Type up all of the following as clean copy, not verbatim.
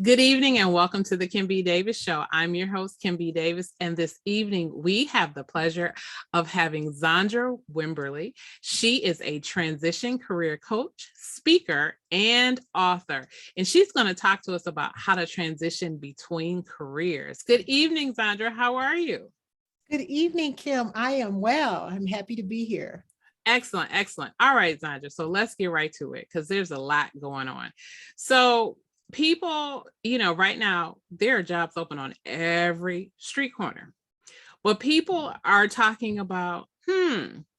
Good evening and welcome to the Kim B. Davis Show. I'm your host, Kim B. Davis, and this evening we have the pleasure of having Zaundra Wimberley. She is a transition career coach, speaker, and author, and she's going to talk to us about how to transition between careers. Good evening, Zaundra. How are you? Good evening, Kim. I am well. I'm happy to be here. Excellent, excellent. All right, Zaundra. So let's get right to it because there's a lot going on. So people, right now there are jobs open on every street corner, but people are talking about,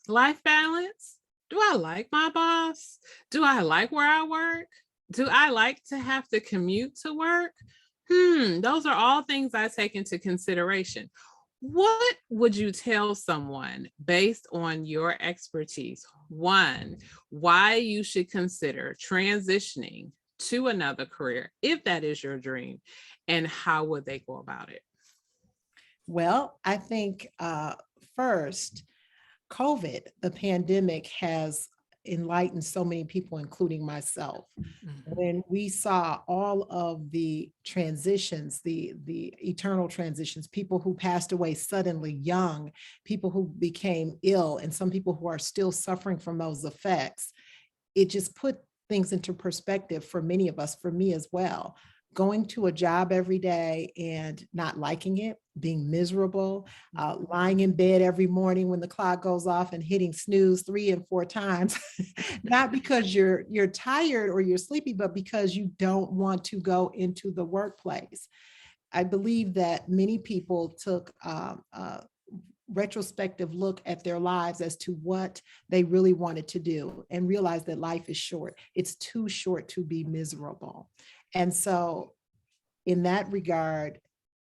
life balance. Do I like my boss? Do I like where I work? Do I like to have to commute to work? Those are all things I take into consideration. What would you tell someone based on your expertise? One, why you should consider transitioning to another career if that is your dream, and how would they go about it? Well, I think first, COVID, the pandemic has enlightened so many people, including myself. When we saw all of the transitions, the eternal transitions, people who passed away suddenly young, people who became ill, and some people who are still suffering from those effects, it just put things into perspective for many of us, for me as well. Going to a job every day and not liking it, being miserable, lying in bed every morning when the clock goes off and hitting snooze 3 and 4 times, not because you're tired or you're sleepy, but because you don't want to go into the workplace. I believe that many people took retrospective look at their lives as to what they really wanted to do and realize that life is short. It's too short to be miserable. And so in that regard,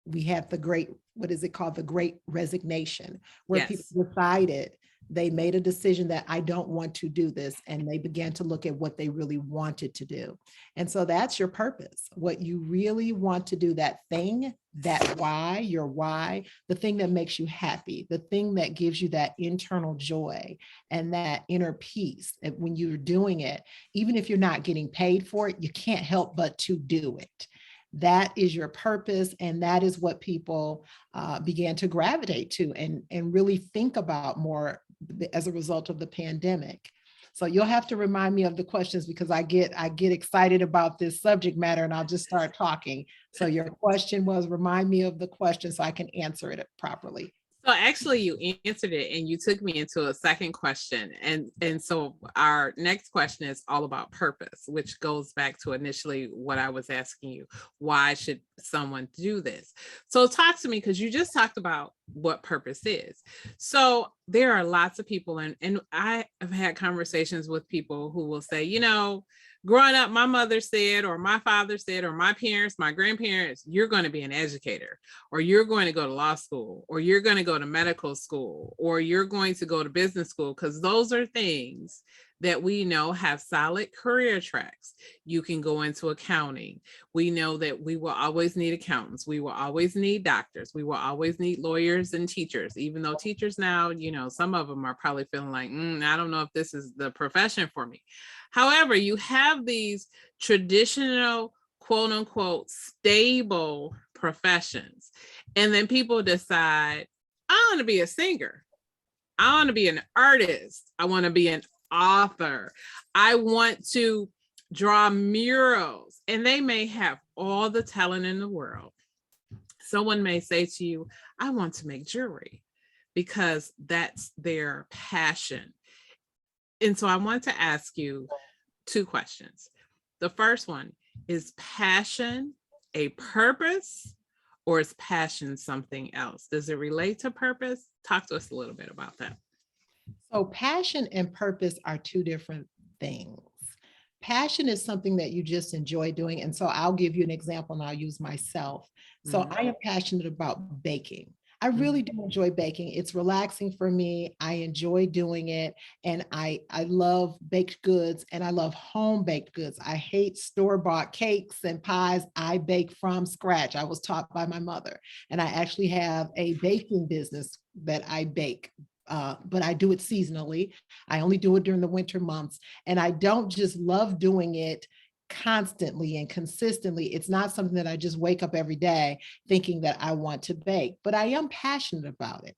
we have the great, what is it called? The Great Resignation, where people Yes. decided, they made a decision that I don't want to do this. And they began to look at what they really wanted to do. And so that's your purpose, what you really want to do, that thing, that why, your why, the thing that makes you happy, the thing that gives you that internal joy and that inner peace. And when you're doing it, even if you're not getting paid for it, you can't help but to do it. That is your purpose. And that is what people began to gravitate to and really think about more as a result of the pandemic. So you'll have to remind me of the questions because I get excited about this subject matter and I'll just start talking. So your question was, remind me of the question so I can answer it properly. So actually you answered it and you took me into a second question. And so our next question is all about purpose, which goes back to initially what I was asking you. Why should someone do this? So talk to me, because you just talked about what purpose is. So there are lots of people, and I have had conversations with people who will say, growing up, my mother said, or my father said, or my parents, my grandparents, you're going to be an educator, or you're going to go to law school, or you're going to go to medical school, or you're going to go to business school, because those are things that we know have solid career tracks. You can go into accounting. We know that we will always need accountants. We will always need doctors. We will always need lawyers and teachers, even though teachers now, some of them are probably feeling like, I don't know if this is the profession for me. However, you have these traditional, quote unquote, stable professions. And then people decide, I want to be a singer. I want to be an artist. I want to be an author. I want to draw murals. And they may have all the talent in the world. Someone may say to you, I want to make jewelry, because that's their passion. And so I want to ask you 2 questions. The first one, is passion a purpose, or is passion something else? Does it relate to purpose? Talk to us a little bit about that. So passion and purpose are 2 different things. Passion is something that you just enjoy doing. And so I'll give you an example and I'll use myself. So I am passionate about baking. I really do enjoy baking. It's relaxing for me. I enjoy doing it. And I love baked goods and I love home baked goods. I hate store-bought cakes and pies. I bake from scratch. I was taught by my mother. And I actually have a baking business that I bake. But I do it seasonally. I only do it during the winter months. And I don't just love doing it constantly and consistently. It's not something that I just wake up every day thinking that I want to bake, but I am passionate about it.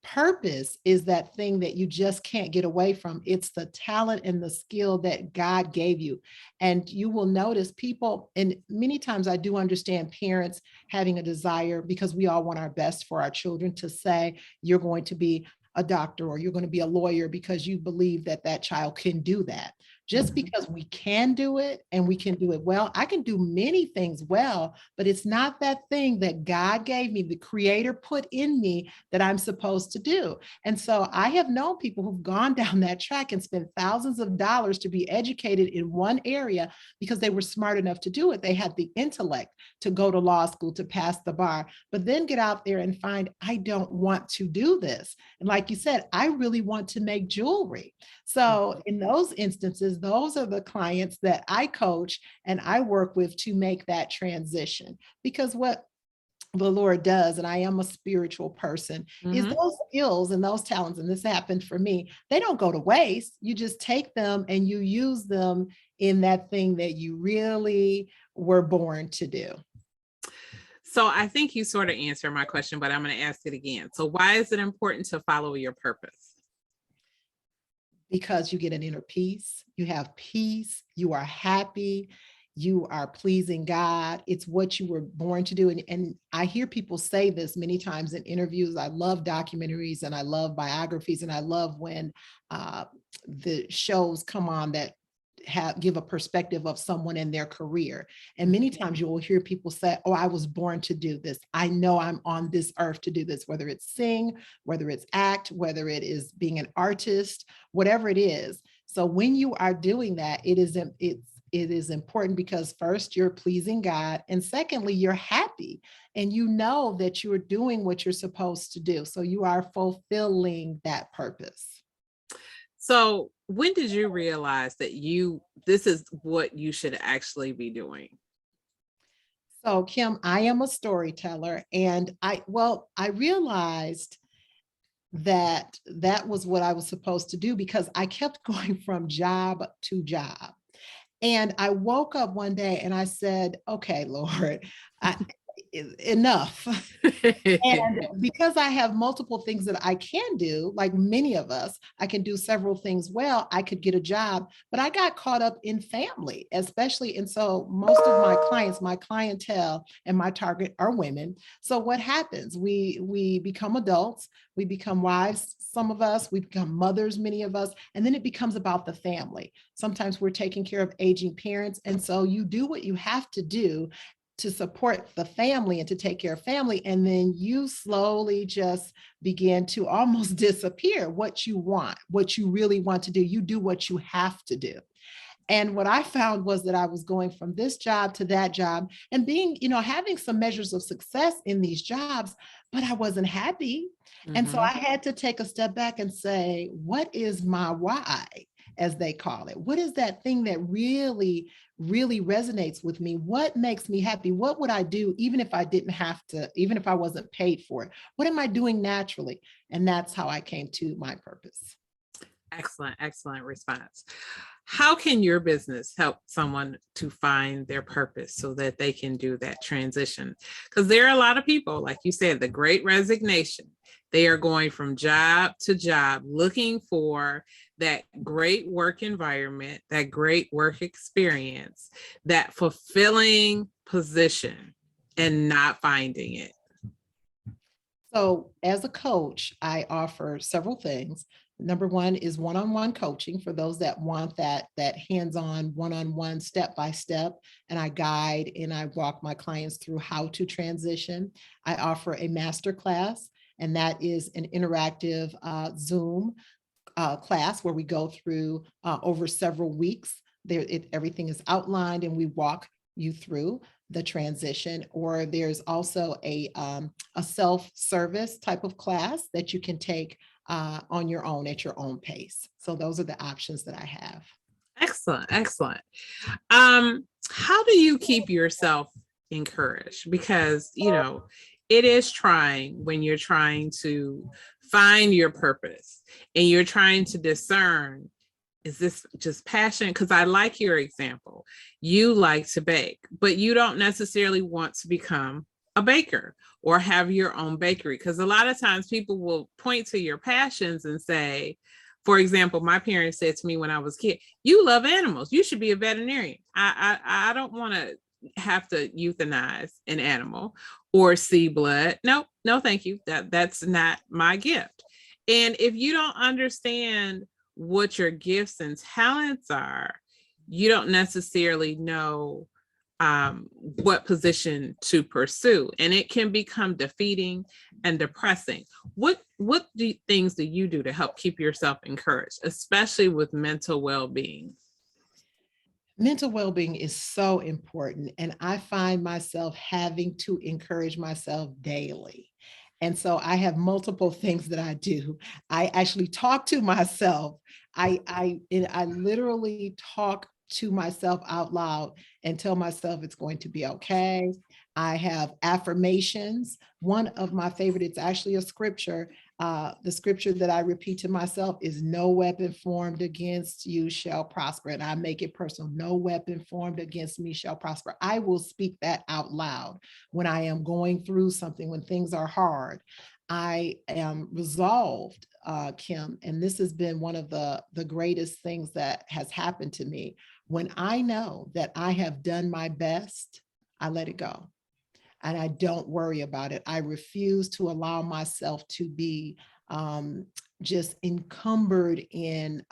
Purpose is that thing that you just can't get away from. It's the talent and the skill that God gave you. And you will notice people, and many times I do understand parents having a desire, because we all want our best for our children, to say, you're going to be a doctor or you're going to be a lawyer because you believe that that child can do that. Just because we can do it and we can do it well, I can do many things well, but it's not that thing that God gave me, the creator put in me, that I'm supposed to do. And so I have known people who've gone down that track and spent thousands of dollars to be educated in one area because they were smart enough to do it. They had the intellect to go to law school, to pass the bar, but then get out there and find, I don't want to do this. And like you said, I really want to make jewelry. So in those instances, those are the clients that I coach and I work with to make that transition. Because what the Lord does, and I am a spiritual person, is those skills and those talents, and this happened for me, they don't go to waste. You just take them and you use them in that thing that you really were born to do. So I think you sort of answered my question, but I'm going to ask it again. So why is it important to follow your purpose? Because you get an inner peace, you have peace, you are happy, you are pleasing God. It's what you were born to do. And I hear people say this many times in interviews. I love documentaries and I love biographies, and I love when the shows come on that give a perspective of someone in their career. And many times you will hear people say, oh, I was born to do this. I know I'm on this earth to do this, whether it's sing, whether it's act, whether it is being an artist, whatever it is. So when you are doing that, it is important because first, you're pleasing God, and secondly, you're happy and you know that you're doing what you're supposed to do. So you are fulfilling that purpose. So when did you realize that this is what you should actually be doing? So Kim, I am a storyteller, and I realized that was what I was supposed to do because I kept going from job to job. And I woke up one day and I said, okay, Lord, enough. And because I have multiple things that I can do, like many of us, I can do several things well, I could get a job, but I got caught up in family, especially. And so most of my clients, my clientele and my target are women. So what happens? We become adults, we become wives, some of us, we become mothers, many of us, and then it becomes about the family. Sometimes we're taking care of aging parents. And so you do what you have to do to support the family and to take care of family. And then you slowly just begin to almost disappear. What you want, what you really want to do, you do what you have to do. And what I found was that I was going from this job to that job and being, having some measures of success in these jobs, but I wasn't happy. And so I had to take a step back and say, what is my why, as they call it? What is that thing that really, really resonates with me? What makes me happy? What would I do even if I didn't have to, even if I wasn't paid for it? What am I doing naturally? And that's how I came to my purpose. Excellent response. How can your business help someone to find their purpose so that they can do that transition? Because there are a lot of people, like you said, the Great Resignation. They are going from job to job looking for that great work environment, that great work experience, that fulfilling position, and not finding it. So as a coach, I offer several things. Number one is one-on-one coaching for those that want that hands-on, one-on-one, step-by-step, and I guide and I walk my clients through how to transition. I offer a master class, and that is an interactive Zoom class where we go through over several weeks. Everything is outlined and we walk you through the transition. Or there's also a self-service type of class that you can take on your own at your own pace. So those are the options that I have. Excellent. How do you keep yourself encouraged? Because, it is trying when you're trying to find your purpose and you're trying to discern is this just passion? Because I like your example. You like to bake, but you don't necessarily want to become a baker or have your own bakery. Because a lot of times people will point to your passions and say, for example, my parents said to me when I was a kid, you love animals. You should be a veterinarian. I don't want to have to euthanize an animal or see blood. No, thank you. That's not my gift. And if you don't understand what your gifts and talents are, you don't necessarily know what position to pursue, and it can become defeating and depressing. What things do you do to help keep yourself encouraged, especially with mental well-being? Mental well-being is so important, and I find myself having to encourage myself daily. And so I have multiple things that I do. I actually talk to myself. I literally talk to myself out loud and tell myself it's going to be okay. I have affirmations. One of my favorite, it's actually a scripture. The scripture that I repeat to myself is no weapon formed against you shall prosper. And I make it personal. No weapon formed against me shall prosper. I will speak that out loud when I am going through something, when things are hard. I am resolved, Kim, and this has been one of the greatest things that has happened to me. When I know that I have done my best, I let it go and I don't worry about it. I refuse to allow myself to be just encumbered in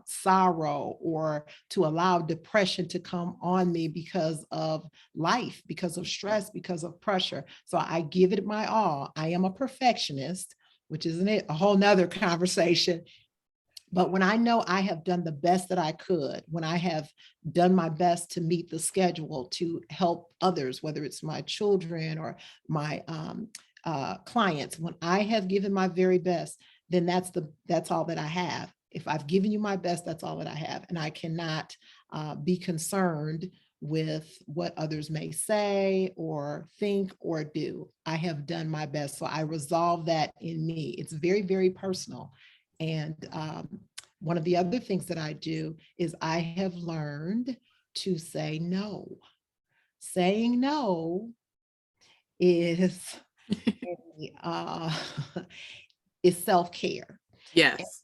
sorrow, or to allow depression to come on me because of life, because of stress, because of pressure. So I give it my all. I am a perfectionist, which isn't it a whole nother conversation. But when I know I have done the best that I could, when I have done my best to meet the schedule to help others, whether it's my children or my clients, when I have given my very best, then that's all that I have. If I've given you my best, that's all that I have, and I cannot be concerned with what others may say or think or do. I have done my best, so I resolve that in me. It's very, very personal. And one of the other things that I do is I have learned to say no. Saying no is uh, is self-care. Yes.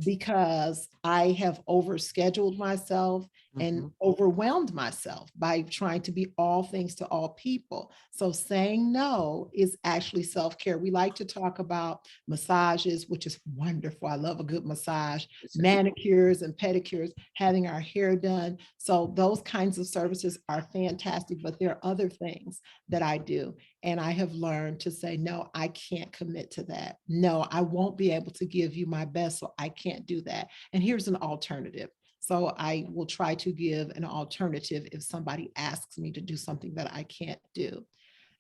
Because I have overscheduled myself and overwhelmed myself by trying to be all things to all people. So saying no is actually self-care. We like to talk about massages, which is wonderful. I love a good massage, manicures and pedicures, having our hair done. So those kinds of services are fantastic, but there are other things that I do. And I have learned to say, no, I can't commit to that. No, I won't be able to give you my best, so I can't do that. And here's an alternative. So I will try to give an alternative if somebody asks me to do something that I can't do.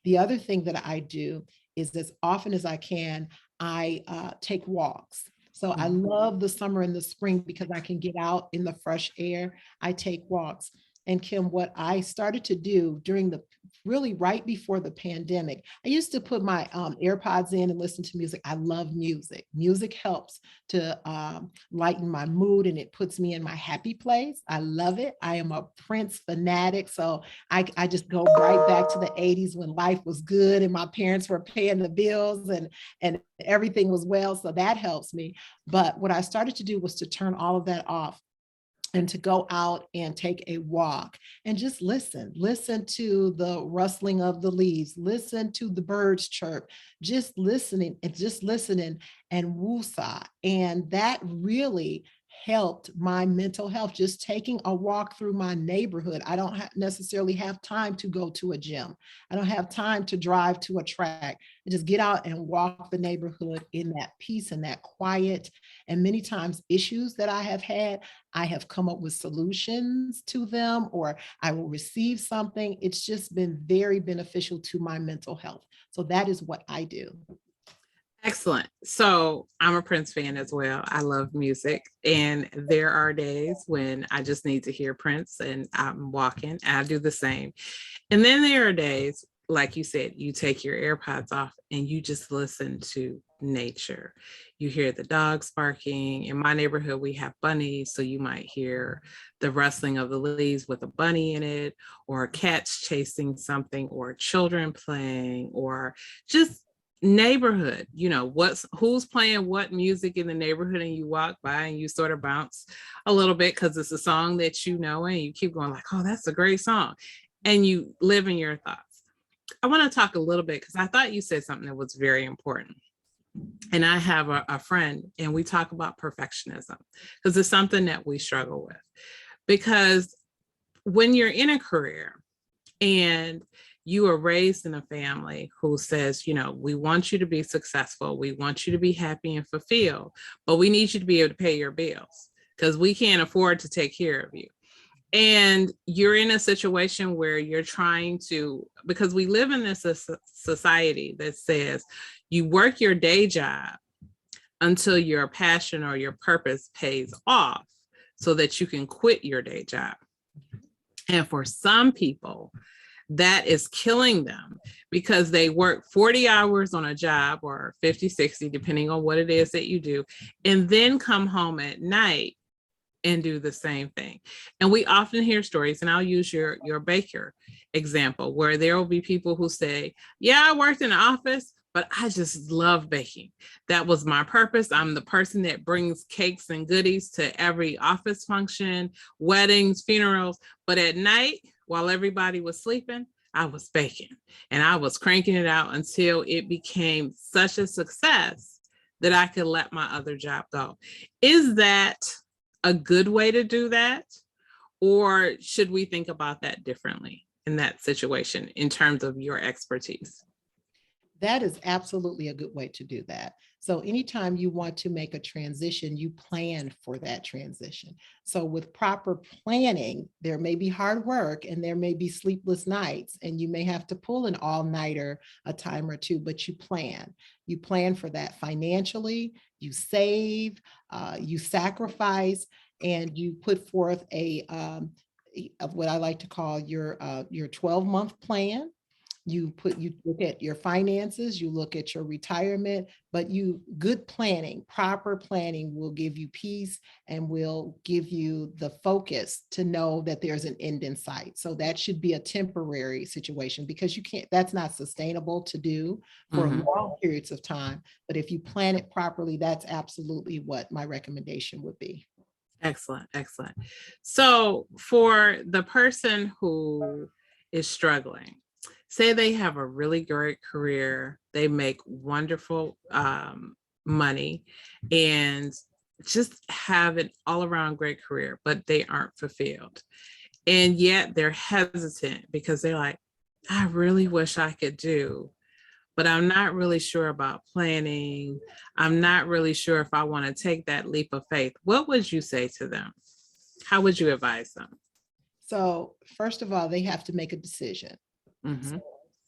The other thing that I do is, as often as I can, I take walks. So I love the summer and the spring because I can get out in the fresh air. I take walks. And Kim, what I started to do during the really right before the pandemic, I used to put my AirPods in and listen to music. I love music. Music helps to lighten my mood, and it puts me in my happy place. I love it. I am a Prince fanatic. So I just go right back to the 80s when life was good and my parents were paying the bills and everything was well. So that helps me. But what I started to do was to turn all of that off and to go out and take a walk and just listen to the rustling of the leaves, listen to the birds chirp, just listening and woosah. And that really helped my mental health. Just taking a walk through my neighborhood. I don't necessarily have time to go to a gym. I don't have time to drive to a track. I just get out and walk the neighborhood in that peace and that quiet. And many times issues that I have had, I have come up with solutions to them, or I will receive something. It's just been very beneficial to my mental health. So that is what I do. Excellent. So I'm a Prince fan as well. I love music. And there are days when I just need to hear Prince and I'm walking, and I do the same. And then there are days, like you said, you take your AirPods off and you just listen to nature. You hear the dogs barking. In my neighborhood, we have bunnies, so you might hear the rustling of the leaves with a bunny in it, or cats chasing something, or children playing, or just neighborhood, who's playing what music in the neighborhood, and you walk by and you sort of bounce a little bit because it's a song that and you keep going like, oh, that's a great song, and you live in your thoughts. I want to talk a little bit because I thought you said something that was very important. And I have a friend, and we talk about perfectionism because it's something that we struggle with. Because when you're in a career and you are raised in a family who says, we want you to be successful, we want you to be happy and fulfilled, but we need you to be able to pay your bills because we can't afford to take care of you. And you're in a situation where you're trying to, because we live in this society that says you work your day job until your passion or your purpose pays off so that you can quit your day job. And for some people, that is killing them because they work 40 hours on a job, or 50, 60, depending on what it is that you do, and then come home at night and do the same thing. And we often hear stories, and I'll use your baker example, where there will be people who say, yeah, I worked in the office, but I just love baking. That was my purpose. I'm the person that brings cakes and goodies to every office function, weddings, funerals. But at night, while everybody was sleeping, I was baking, and I was cranking it out until it became such a success that I could let my other job go. Is that a good way to do that? Or should we think about that differently in that situation in terms of your expertise? That is absolutely a good way to do that. So anytime you want to make a transition, you plan for that transition. So with proper planning, there may be hard work and there may be sleepless nights, and you may have to pull an all-nighter a time or two, but you plan. You plan for that financially, you save, you sacrifice, and you put forth of what I like to call your 12-month plan. You look at your finances, you look at your retirement, but good planning, proper planning will give you peace and will give you the focus to know that there's an end in sight. So that should be a temporary situation, because that's not sustainable to do for long periods of time. But if you plan it properly, that's absolutely what my recommendation would be. Excellent, excellent. So for the person who is struggling, say they have a really great career, they make wonderful money, and just have an all-around great career, but they aren't fulfilled. And yet they're hesitant because they're like, I really wish I could do, but I'm not really sure about planning. I'm not really sure if I want to take that leap of faith. What would you say to them? How would you advise them? So first of all, they have to make a decision. Mm-hmm.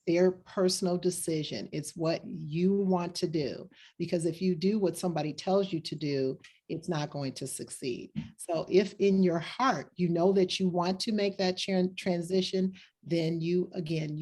Their personal decision. It's what you want to do, because if you do what somebody tells you to do, it's not going to succeed. So if in your heart you know that you want to make that transition, then you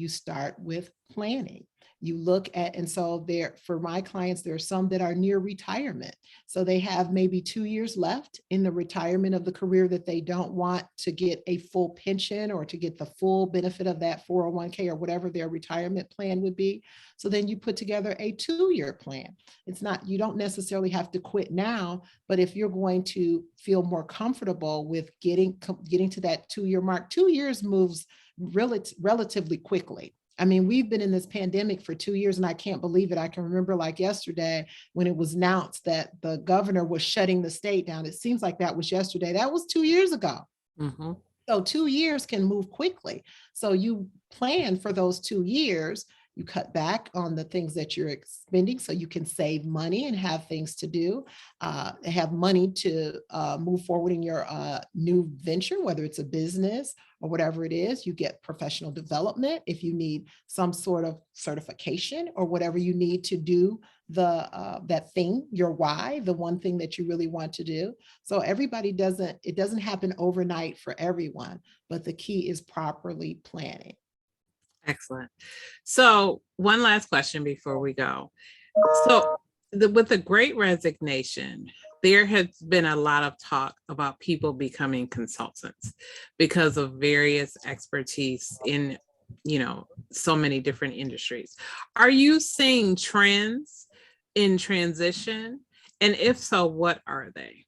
start with planning. You look at, and so for my clients, there are some that are near retirement. So they have maybe 2 years left in the retirement of the career that they don't want to get a full pension or to get the full benefit of that 401k or whatever their retirement plan would be. So then you put together a 2-year plan. You don't necessarily have to quit now, but if you're going to feel more comfortable with getting to that 2-year mark, 2 years moves relatively quickly. I mean, we've been in this pandemic for 2 years, and I can't believe it. I can remember like yesterday when it was announced that the governor was shutting the state down. It seems like that was yesterday. That was 2 years ago. Mm-hmm. So 2 years can move quickly. So you plan for those 2 years. You cut back on the things that you're expending so you can save money and have things to do, have money to move forward in your new venture, whether it's a business or whatever it is. You get professional development if you need some sort of certification or whatever you need to do that thing, your why, the one thing that you really want to do. So it doesn't happen overnight for everyone, but the key is properly planning. Excellent. So one last question before we go. So with the Great Resignation, there has been a lot of talk about people becoming consultants because of various expertise in, so many different industries. Are you seeing trends in transition? And if so, what are they?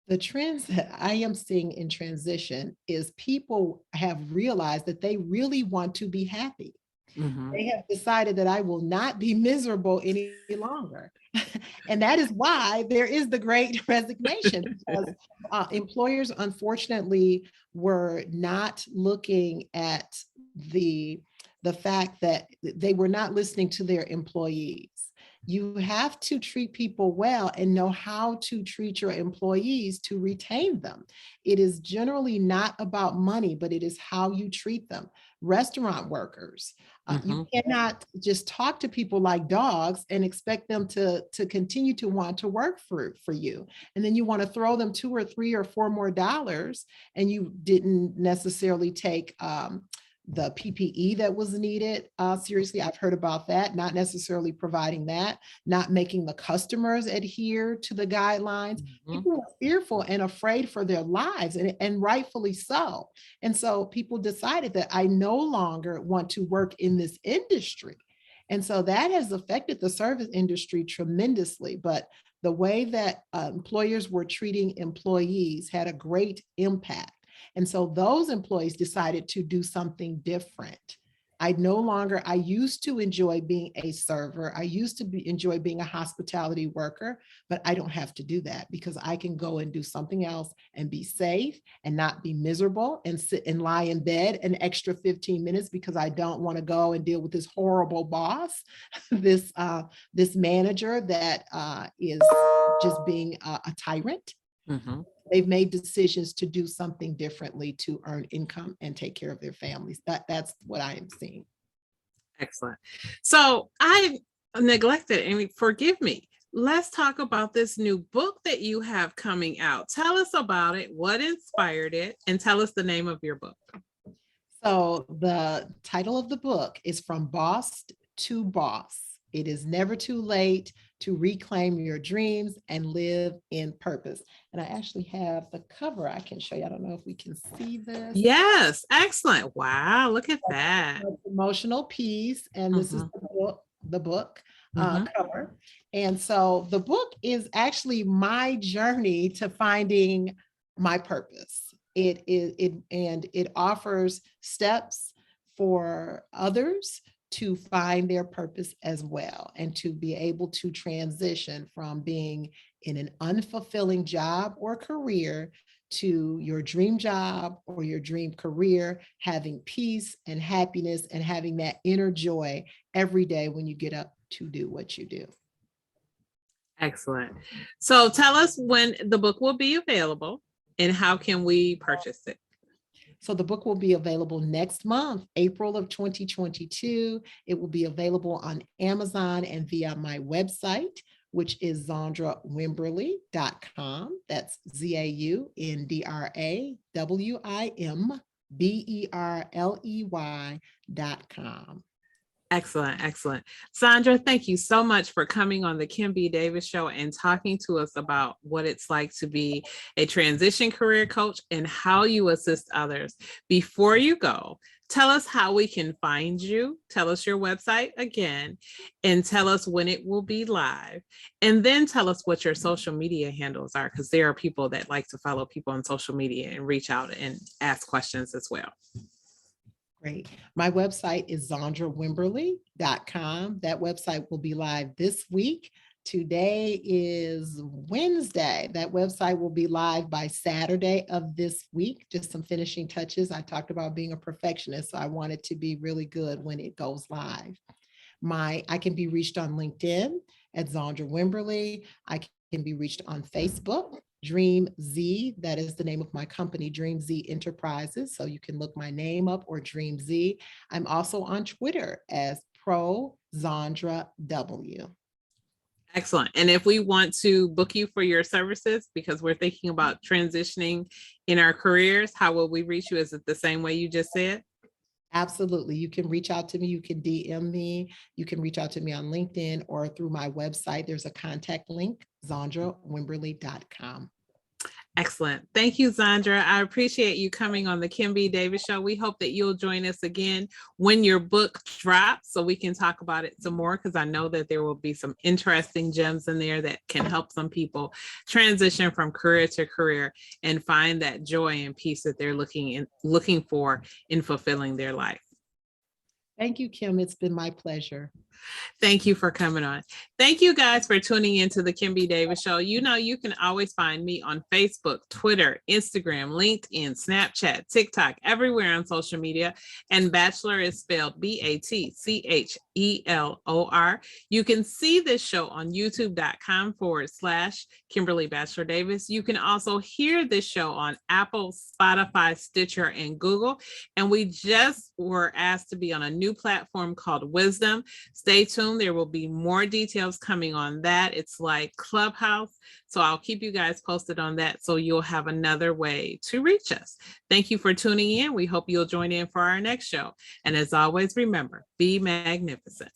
The trends that I am seeing in transition is people have realized that they really want to be happy. Mhm. They have decided that I will not be miserable any longer. And that is why there is the Great Resignation, because employers, unfortunately, were not looking at the the fact that they were not listening to their employees. You have to treat people well and know how to treat your employees to retain them. It is generally not about money, but it is how you treat them. Restaurant workers, you Mhm. cannot just talk to people like dogs and expect them to continue to want to work for you. And then you want to throw them 2 or 3 or 4 more dollars, and you didn't necessarily take the PPE that was needed seriously. I've heard about that, not necessarily providing that, not making the customers adhere to the guidelines. Mhm. People were fearful and afraid for their lives, and rightfully so. And so people decided that I no longer want to work in this industry. And so that has affected the service industry tremendously. But the way that employers were treating employees had a great impact. And so those employees decided to do something different. I used to enjoy being a server. I used to enjoy being a hospitality worker, but I don't have to do that because I can go and do something else and be safe and not be miserable and sit and lie in bed an extra 15 minutes because I don't want to go and deal with this horrible boss, this manager that is just being a tyrant. Mhm. They've made decisions to do something differently to earn income and take care of their families. That's what I am seeing. Excellent. So I neglected, and forgive me. Let's talk about this new book that you have coming out. Tell us about it, what inspired it, and tell us the name of your book. So the title of the book is From Boss to Boss. It is never too late to reclaim your dreams and live in purpose. And I actually have the cover I can show you. I don't know if we can see this. Yes, excellent. Wow, look at that. Emotional piece, and this is Mhm. the book Mhm. cover. And so the book is actually my journey to finding my purpose. It offers steps for others to find their purpose as well, and to be able to transition from being in an unfulfilling job or career to your dream job or your dream career, having peace and happiness and having that inner joy every day when you get up to do what you do. Excellent. So tell us when the book will be available and how can we purchase it? So the book will be available next month, April of 2022. It will be available on Amazon and via my website, which is ZaundraWimberley.com. That's ZaundrawWimberley.com. Excellent, excellent. Sandra, thank you so much for coming on the Kim B. Davis Show and talking to us about what it's like to be a transition career coach and how you assist others. Before you go, tell us how we can find you. Tell us your website again, and tell us when it will be live. And then tell us what your social media handles are, because there are people that like to follow people on social media and reach out and ask questions as well. Great. My website is ZaundraWimberley.com. That website will be live this week. Today is Wednesday. That website will be live by Saturday of this week. Just some finishing touches. I talked about being a perfectionist, so I want it to be really good when it goes live. I can be reached on LinkedIn at Zaundra Wimberley. I can be reached on Facebook, Dream Z. That is the name of my company, Dream Z Enterprises. So you can look my name up, or Dream Z. I'm also on Twitter as Pro Zaundra W. Excellent. And if we want to book you for your services, because we're thinking about transitioning in our careers, how will we reach you? Is it the same way you just said? Absolutely. You can reach out to me. You can DM me. You can reach out to me on LinkedIn or through my website. There's a contact link, ZaundraWimberley.com. Excellent. Thank you, Zaundra. I appreciate you coming on the Kim B. Davis Show. We hope that you'll join us again when your book drops so we can talk about it some more, because I know that there will be some interesting gems in there that can help some people transition from career to career and find that joy and peace that they're looking for in fulfilling their life. Thank you, Kim. It's been my pleasure. Thank you for coming on. Thank you guys for tuning into the Kim B. Davis Show. You know, you can always find me on Facebook, Twitter, Instagram, LinkedIn, Snapchat, TikTok, everywhere on social media. And Bachelor is spelled BATCHELOR. You can see this show on youtube.com/Kimberly Bachelor Davis. You can also hear this show on Apple, Spotify, Stitcher, and Google. And we just were asked to be on a new platform called Wisdom. Stay tuned. There will be more details coming on that. It's like Clubhouse. So I'll keep you guys posted on that so you'll have another way to reach us. Thank you for tuning in. We hope you'll join in for our next show. And as always, remember, be magnificent.